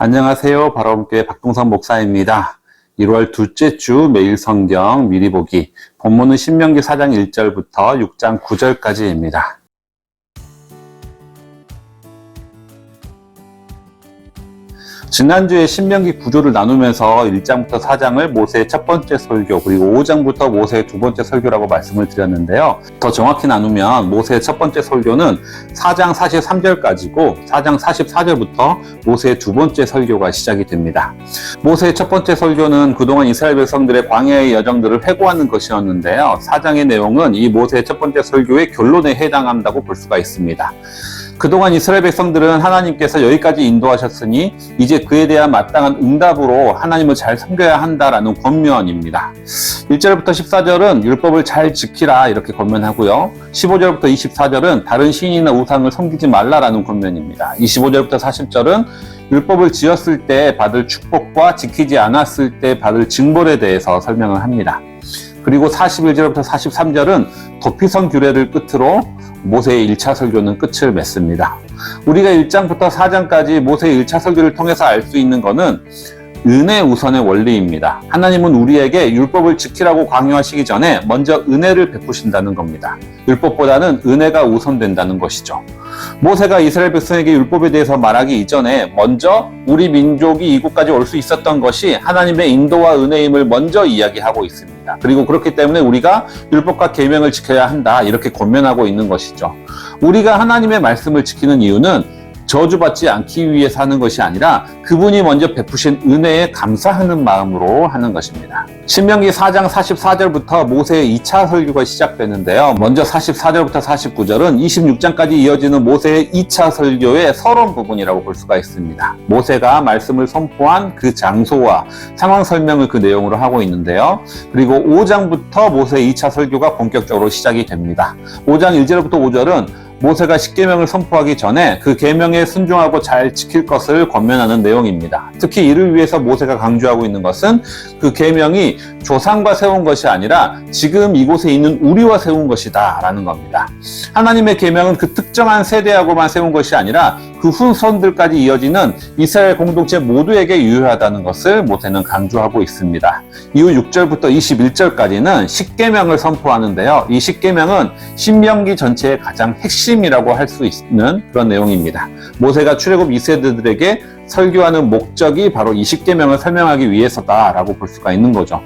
안녕하세요. 바라봄교회 박동선 목사입니다. 1월 둘째 주 매일 성경 미리 보기. 본문은 신명기 4장 1절부터 6장 9절까지입니다. 지난주에 신명기 구조를 나누면서 1장부터 4장을 모세의 첫 번째 설교, 그리고 5장부터 모세의 두 번째 설교라고 말씀을 드렸는데요. 더 정확히 나누면 모세의 첫 번째 설교는 4장 43절까지고 4장 44절부터 모세의 두 번째 설교가 시작이 됩니다. 모세의 첫 번째 설교는 그동안 이스라엘 백성들의 광야의 여정들을 회고하는 것이었는데요. 4장의 내용은 이 모세의 첫 번째 설교의 결론에 해당한다고 볼 수가 있습니다. 그동안 이스라엘 백성들은 하나님께서 여기까지 인도하셨으니 이제 그에 대한 마땅한 응답으로 하나님을 잘 섬겨야 한다라는 권면입니다. 1절부터 14절은 율법을 잘 지키라 이렇게 권면하고요. 15절부터 24절은 다른 신이나 우상을 섬기지 말라라는 권면입니다. 25절부터 40절은 율법을 지었을 때 받을 축복과 지키지 않았을 때 받을 징벌에 대해서 설명을 합니다. 그리고 41절부터 43절은 도피성 규례를 끝으로 모세의 1차 설교는 끝을 맺습니다. 우리가 1장부터 4장까지 모세의 1차 설교를 통해서 알 수 있는 것은 은혜 우선의 원리입니다. 하나님은 우리에게 율법을 지키라고 강요하시기 전에 먼저 은혜를 베푸신다는 겁니다. 율법보다는 은혜가 우선된다는 것이죠. 모세가 이스라엘 백성에게 율법에 대해서 말하기 이전에 먼저 우리 민족이 이곳까지 올 수 있었던 것이 하나님의 인도와 은혜임을 먼저 이야기하고 있습니다. 그리고 그렇기 때문에 우리가 율법과 계명을 지켜야 한다 이렇게 권면하고 있는 것이죠. 우리가 하나님의 말씀을 지키는 이유는 저주받지 않기 위해서 하는 것이 아니라 그분이 먼저 베푸신 은혜에 감사하는 마음으로 하는 것입니다. 신명기 4장 44절부터 모세의 2차 설교가 시작되는데요. 먼저 44절부터 49절은 26장까지 이어지는 모세의 2차 설교의 서론 부분이라고 볼 수가 있습니다. 모세가 말씀을 선포한 그 장소와 상황 설명을 그 내용으로 하고 있는데요. 그리고 5장부터 모세의 2차 설교가 본격적으로 시작이 됩니다. 5장 1절부터 5절은 모세가 십계명을 선포하기 전에 그 계명에 순종하고 잘 지킬 것을 권면하는 내용입니다. 특히 이를 위해서 모세가 강조하고 있는 것은 그 계명이 조상과 세운 것이 아니라 지금 이곳에 있는 우리와 세운 것이다 라는 겁니다. 하나님의 계명은 그 특정한 세대하고만 세운 것이 아니라 그 후손들까지 이어지는 이스라엘 공동체 모두에게 유효하다는 것을 모세는 강조하고 있습니다. 이후 6절부터 21절까지는 십계명을 선포하는데요. 이 십계명은 신명기 전체의 가장 핵심이라고 할 수 있는 그런 내용입니다. 모세가 출애굽 2세대들에게 설교하는 목적이 바로 이 십계명을 설명하기 위해서다라고 볼 수가 있는 거죠.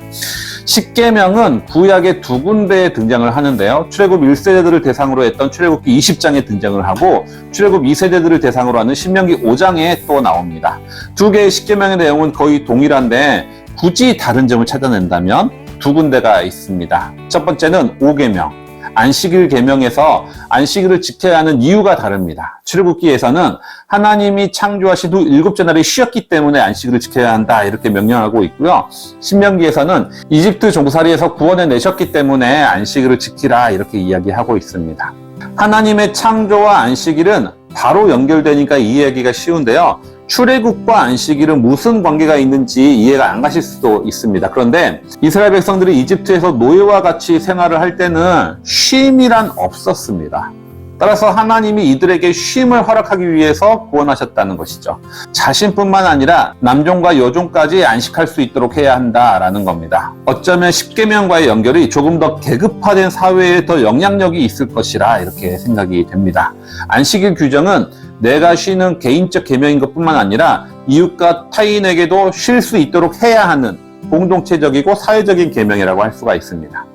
십계명은 구약의 두 군데에 등장을 하는데요. 출애굽 1세대들을 대상으로 했던 출애굽기 20장에 등장을 하고 출애굽 2세대들을 대상으로 하는 신명기 5장에 또 나옵니다. 두 개의 십계명의 내용은 거의 동일한데 굳이 다른 점을 찾아낸다면 두 군데가 있습니다. 첫 번째는 5계명. 안식일 계명에서 안식일을 지켜야 하는 이유가 다릅니다. 출애굽기에서는 하나님이 창조하신 후 7째 날에 쉬었기 때문에 안식일을 지켜야 한다 이렇게 명령하고 있고요. 신명기에서는 이집트 종살이에서 구원해 내셨기 때문에 안식일을 지키라 이렇게 이야기하고 있습니다. 하나님의 창조와 안식일은 바로 연결되니까 이해하기가 쉬운데요. 출애굽과 안식일은 무슨 관계가 있는지 이해가 안 가실 수도 있습니다. 그런데 이스라엘 백성들이 이집트에서 노예와 같이 생활을 할 때는 쉼이란 없었습니다. 따라서 하나님이 이들에게 쉼을 허락하기 위해서 구원하셨다는 것이죠. 자신뿐만 아니라 남종과 여종까지 안식할 수 있도록 해야 한다라는 겁니다. 어쩌면 십계명과의 연결이 조금 더 계급화된 사회에 더 영향력이 있을 것이라 이렇게 생각이 됩니다. 안식일 규정은 내가 쉬는 개인적 계명인 것뿐만 아니라 이웃과 타인에게도 쉴 수 있도록 해야 하는 공동체적이고 사회적인 계명이라고 할 수가 있습니다.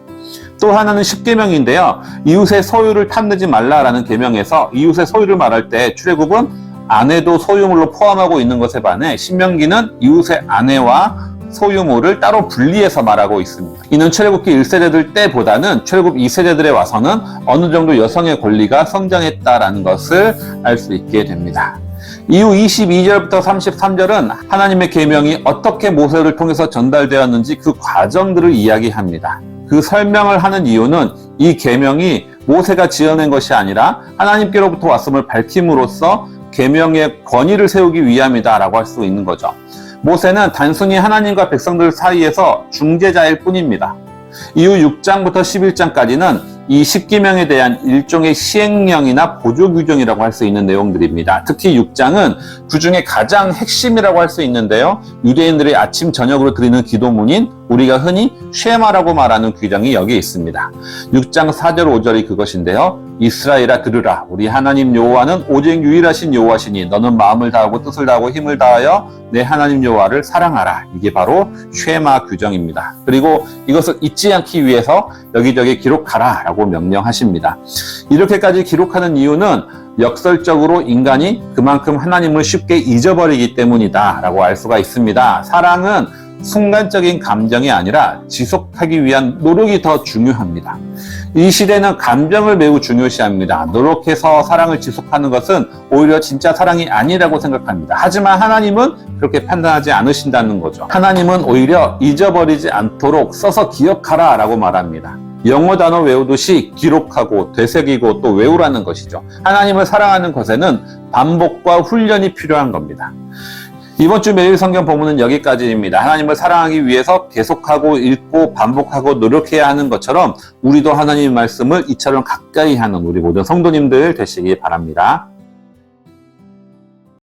또 하나는 십계명인데요. 이웃의 소유를 탐내지 말라라는 계명에서 이웃의 소유를 말할 때 출애굽은 아내도 소유물로 포함하고 있는 것에 반해 신명기는 이웃의 아내와 소유물을 따로 분리해서 말하고 있습니다. 이는 출애굽기 1세대들 때보다는 출애굽 2세대들에 와서는 어느 정도 여성의 권리가 성장했다라는 것을 알 수 있게 됩니다. 이후 22절부터 33절은 하나님의 계명이 어떻게 모세를 통해서 전달되었는지 그 과정들을 이야기합니다. 그 설명을 하는 이유는 이 계명이 모세가 지어낸 것이 아니라 하나님께로부터 왔음을 밝힘으로써 계명의 권위를 세우기 위함이다라고 할 수 있는 거죠. 모세는 단순히 하나님과 백성들 사이에서 중재자일 뿐입니다. 이후 6장부터 11장까지는 이 십계명에 대한 일종의 시행령이나 보조 규정이라고 할 수 있는 내용들입니다. 특히 6장은 그중에 가장 핵심이라고 할 수 있는데요. 유대인들의 아침 저녁으로 드리는 기도문인 우리가 흔히 쉐마라고 말하는 규정이 여기에 있습니다. 6장 4절 5절이 그것인데요. 이스라엘아 들으라. 우리 하나님 여호와는 오직 유일하신 여호와시니 너는 마음을 다하고 뜻을 다하고 힘을 다하여 내 하나님 여호와를 사랑하라. 이게 바로 쉐마 규정입니다. 그리고 이것을 잊지 않기 위해서 여기저기 기록하라 라고 명령하십니다. 이렇게까지 기록하는 이유는 역설적으로 인간이 그만큼 하나님을 쉽게 잊어버리기 때문이다 라고 알 수가 있습니다. 사랑은 순간적인 감정이 아니라 지속하기 위한 노력이 더 중요합니다. 이 시대는 감정을 매우 중요시합니다. 노력해서 사랑을 지속하는 것은 오히려 진짜 사랑이 아니라고 생각합니다. 하지만 하나님은 그렇게 판단하지 않으신다는 거죠. 하나님은 오히려 잊어버리지 않도록 써서 기억하라 라고 말합니다. 영어 단어 외우듯이 기록하고 되새기고 또 외우라는 것이죠. 하나님을 사랑하는 것에는 반복과 훈련이 필요한 겁니다. 이번 주 매일 성경 본문은 여기까지입니다. 하나님을 사랑하기 위해서 계속하고 읽고 반복하고 노력해야 하는 것처럼 우리도 하나님의 말씀을 이처럼 가까이 하는 우리 모든 성도님들 되시기 바랍니다.